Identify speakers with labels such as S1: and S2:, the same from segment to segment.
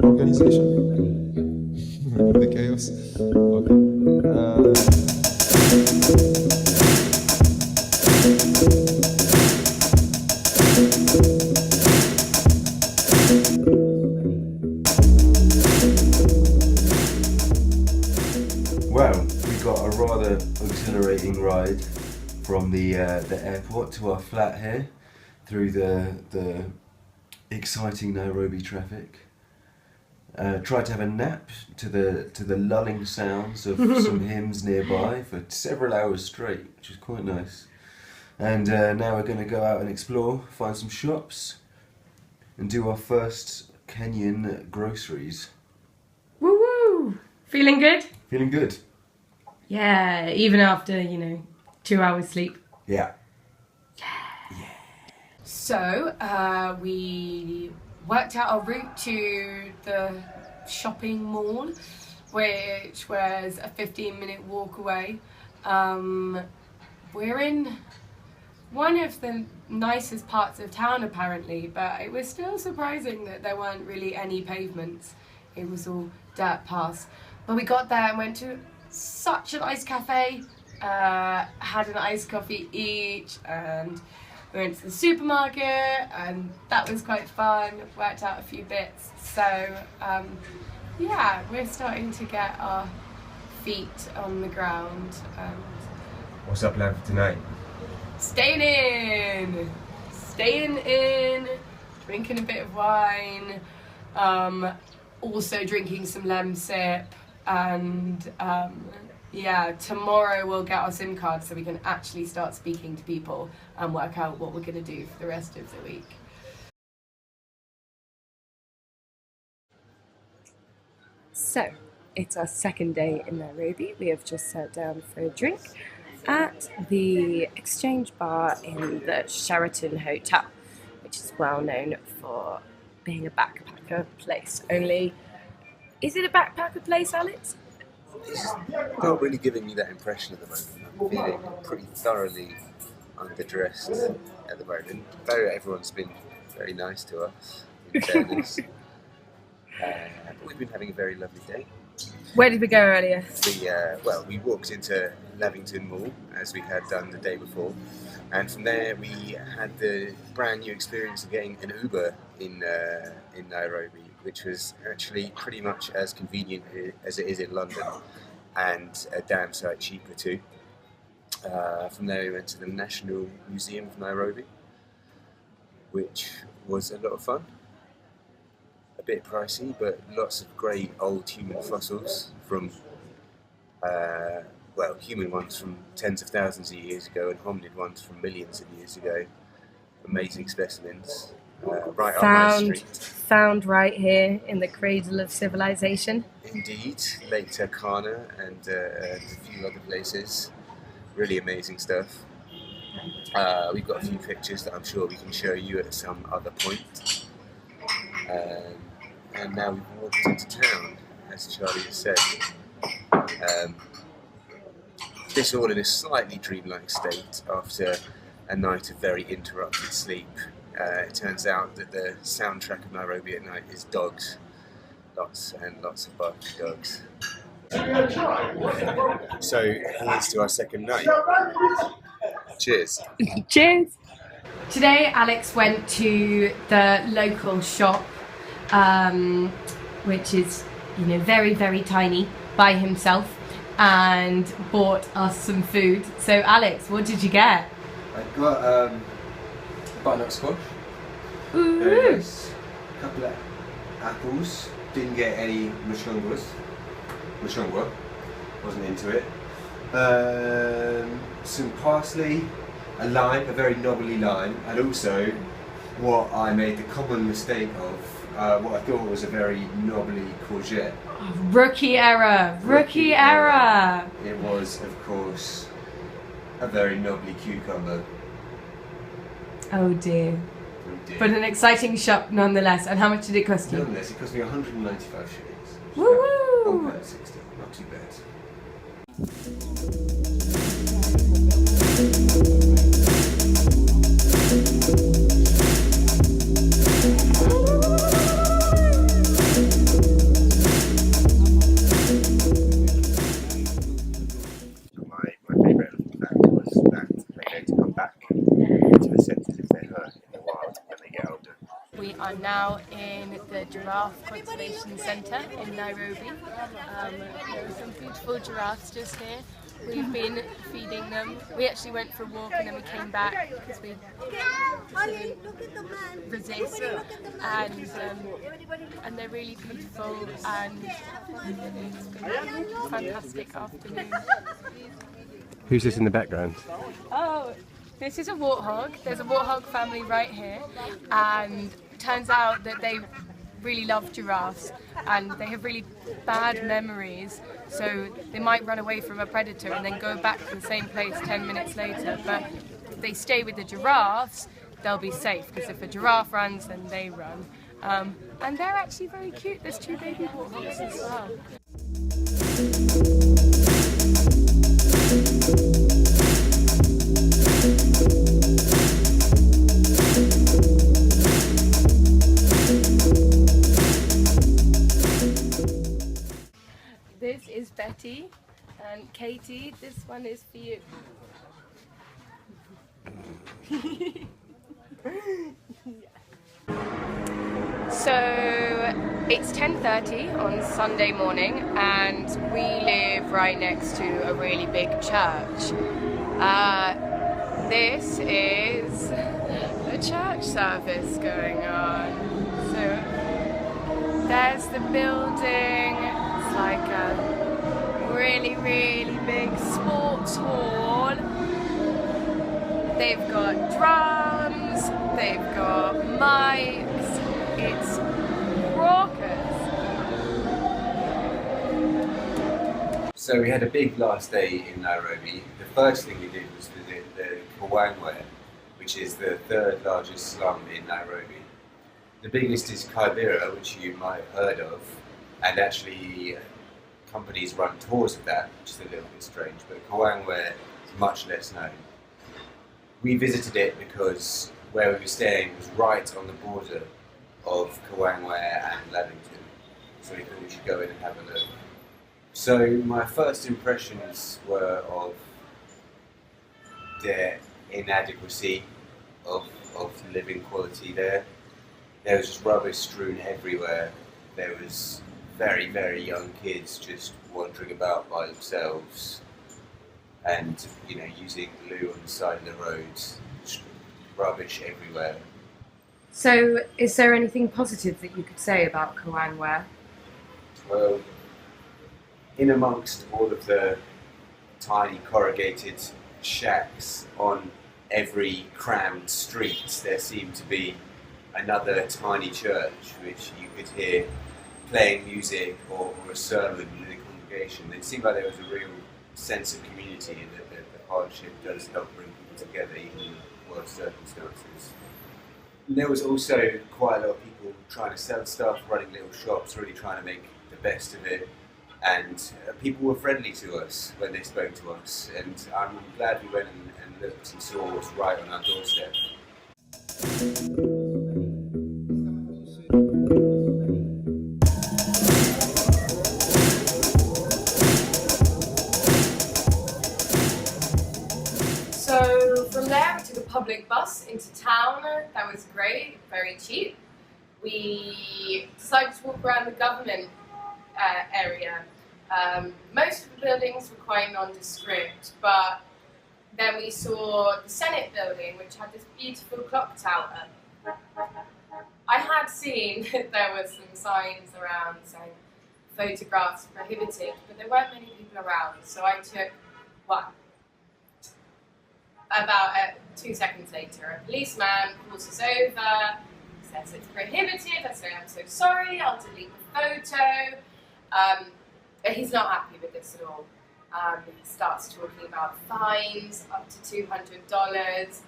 S1: Organization. The chaos. Okay.
S2: Well, we got a rather exhilarating ride from the airport to our flat here through the exciting Nairobi traffic. Tried to have a nap to the lulling sounds of some hymns nearby for several hours straight, which was quite nice. And now we're going to go out and explore, find some shops, and do our first Kenyan groceries.
S3: Woo woo! Feeling good?
S2: Feeling good?
S3: Yeah, even after, 2 hours sleep.
S2: Yeah.
S3: So, we worked out our route to the shopping mall, which was a 15-minute walk away. We're in one of the nicest parts of town apparently, but it was still surprising that there weren't really any pavements. It was all dirt paths. But we got there and went to such a nice cafe, had an iced coffee each, and we went to the supermarket, and that was quite fun. Worked out a few bits. So yeah, we're starting to get our feet on the ground.
S4: What's our plan for tonight?
S3: Staying in, drinking a bit of wine, also drinking some lem sip, and yeah, tomorrow we'll get our SIM card so we can actually start speaking to people and work out what we're going to do for the rest of the week. So, it's our second day in Nairobi. We have just sat down for a drink at the exchange bar in the Sheraton Hotel, which is well known for being a backpacker place. Only, is it a backpacker place, Alex?
S5: It's not really giving me that impression at the moment. I'm feeling pretty thoroughly underdressed at the moment. Though everyone's been very nice to us, in fairness. But we've been having a very lovely day.
S3: Where did we go earlier?
S5: We walked into Lavington Mall, as we had done the day before, and from there we had the brand new experience of getting an Uber in Nairobi, which was actually pretty much as convenient as it is in London, and a damn sight cheaper too. From there we went to the National Museum of Nairobi, which was a lot of fun. A bit pricey, but lots of great old human fossils from, human ones from tens of thousands of years ago and hominid ones from millions of years ago. Amazing specimens, right on my street.
S3: Found right here in the cradle of civilization.
S5: Indeed, Lake Turkana and a few other places. Really amazing stuff. We've got a few pictures that I'm sure we can show you at some other point. And now we've walked into town, as Charlie has said. This all in a slightly dreamlike state after a night of very interrupted sleep. It turns out that the soundtrack of Nairobi at night is dogs. Lots and lots of barking dogs. So here's to our second night. Cheers.
S3: Cheers. Today Alex went to the local shop, which is, very, very tiny, by himself, and bought us some food. So Alex, what did you get?
S4: I got butternut squash.
S3: Ooh.
S4: Very nice. A couple of apples. Didn't get any mushungwa. Wasn't into it. Some parsley, a lime, a very knobbly lime, and also what I made the common mistake of, what I thought was a very knobbly courgette.
S3: Oh, rookie error! Rookie error!
S4: It was, of course, a very knobbly cucumber.
S3: Oh dear.
S4: Oh dear.
S3: But an exciting shop nonetheless. And how much did it cost you?
S4: Nonetheless, it cost me 195 shillings.
S3: Woo-hoo!
S4: £1.60, not too bad.
S3: now in the Giraffe Conservation Centre in Nairobi. There are some beautiful giraffes just here. We've been feeding them. We actually went for a walk and then we came back because we couldn't resist. And they're really beautiful, and it's been a fantastic afternoon.
S4: Who's this in the background?
S3: Oh, this is a warthog. There's a warthog family right here, and it turns out that they really love giraffes and they have really bad memories, so they might run away from a predator and then go back to the same place 10 minutes later. But if they stay with the giraffes, they'll be safe, because if a giraffe runs, then they run. And they're actually very cute. There's 2 baby warthogs as well. This is Betty, and Katie, this one is for you. So it's 10:30 on Sunday morning, and we live right next to a really big church. This is a church service going on. So there's the building. It's like a really, really big sports hall. They've got drums, they've got mics. It's raucous.
S5: So we had a big last day in Nairobi. The first thing we did was visit the Kawangware, which is the 3rd largest slum in Nairobi. The biggest is Kibera, which you might have heard of, and actually companies run tours of that, which is a little bit strange, but Kawangware is much less known. We visited it because where we were staying was right on the border of Kawangware and Lavington, so we thought we should go in and have a look. So my first impressions were of the inadequacy of living quality there. There was just rubbish strewn everywhere. There was very, very young kids just wandering about by themselves and, you know, using loo on the side of the roads. Just rubbish everywhere.
S3: So, is there anything positive that you could say about Kawangware?
S5: Well, in amongst all of the tiny corrugated shacks on every crammed street, there seemed to be another tiny church which you could hear playing music or a sermon in the congregation. It seemed like there was a real sense of community, and that the hardship does help bring people together even in worse circumstances. And there was also quite a lot of people trying to sell stuff, running little shops, really trying to make the best of it. And people were friendly to us when they spoke to us. And I'm glad we went and looked and saw what's right on our doorstep.
S3: So from there we took a public bus into town. That was great, very cheap. We decided to walk around the government area. Most of the buildings were quite nondescript, but then we saw the Senate building, which had this beautiful clock tower. I had seen that there were some signs around saying photographs prohibited, but there weren't many people around, so I took one. About 2 seconds later, a policeman calls us over, says it's prohibited. I say, I'm so sorry, I'll delete the photo. But he's not happy with this at all. He starts talking about fines up to $200.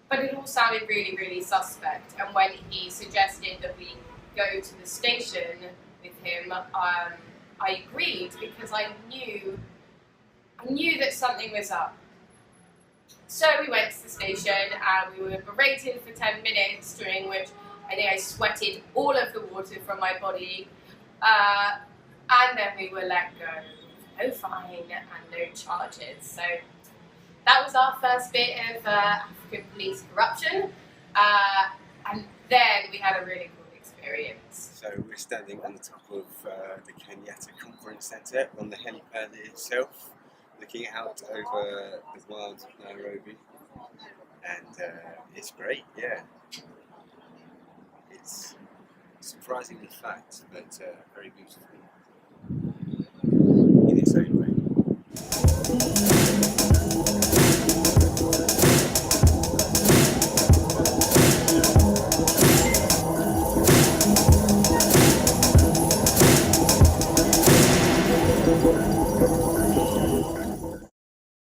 S3: But it all sounded really, really suspect. And when he suggested that we go to the station with him, I agreed, because I knew that something was up. So we went to the station and we were berated for 10 minutes, during which I think I sweated all of the water from my body. And then we were let go. No fine and no charges. So that was our first bit of African police corruption. And then we had a really cool experience.
S5: So we're standing on the top of the Kenyatta Conference Centre on the helipad itself, looking out over the wilds of Nairobi, and it's great, yeah. It's surprisingly flat, but very beautiful in its own way.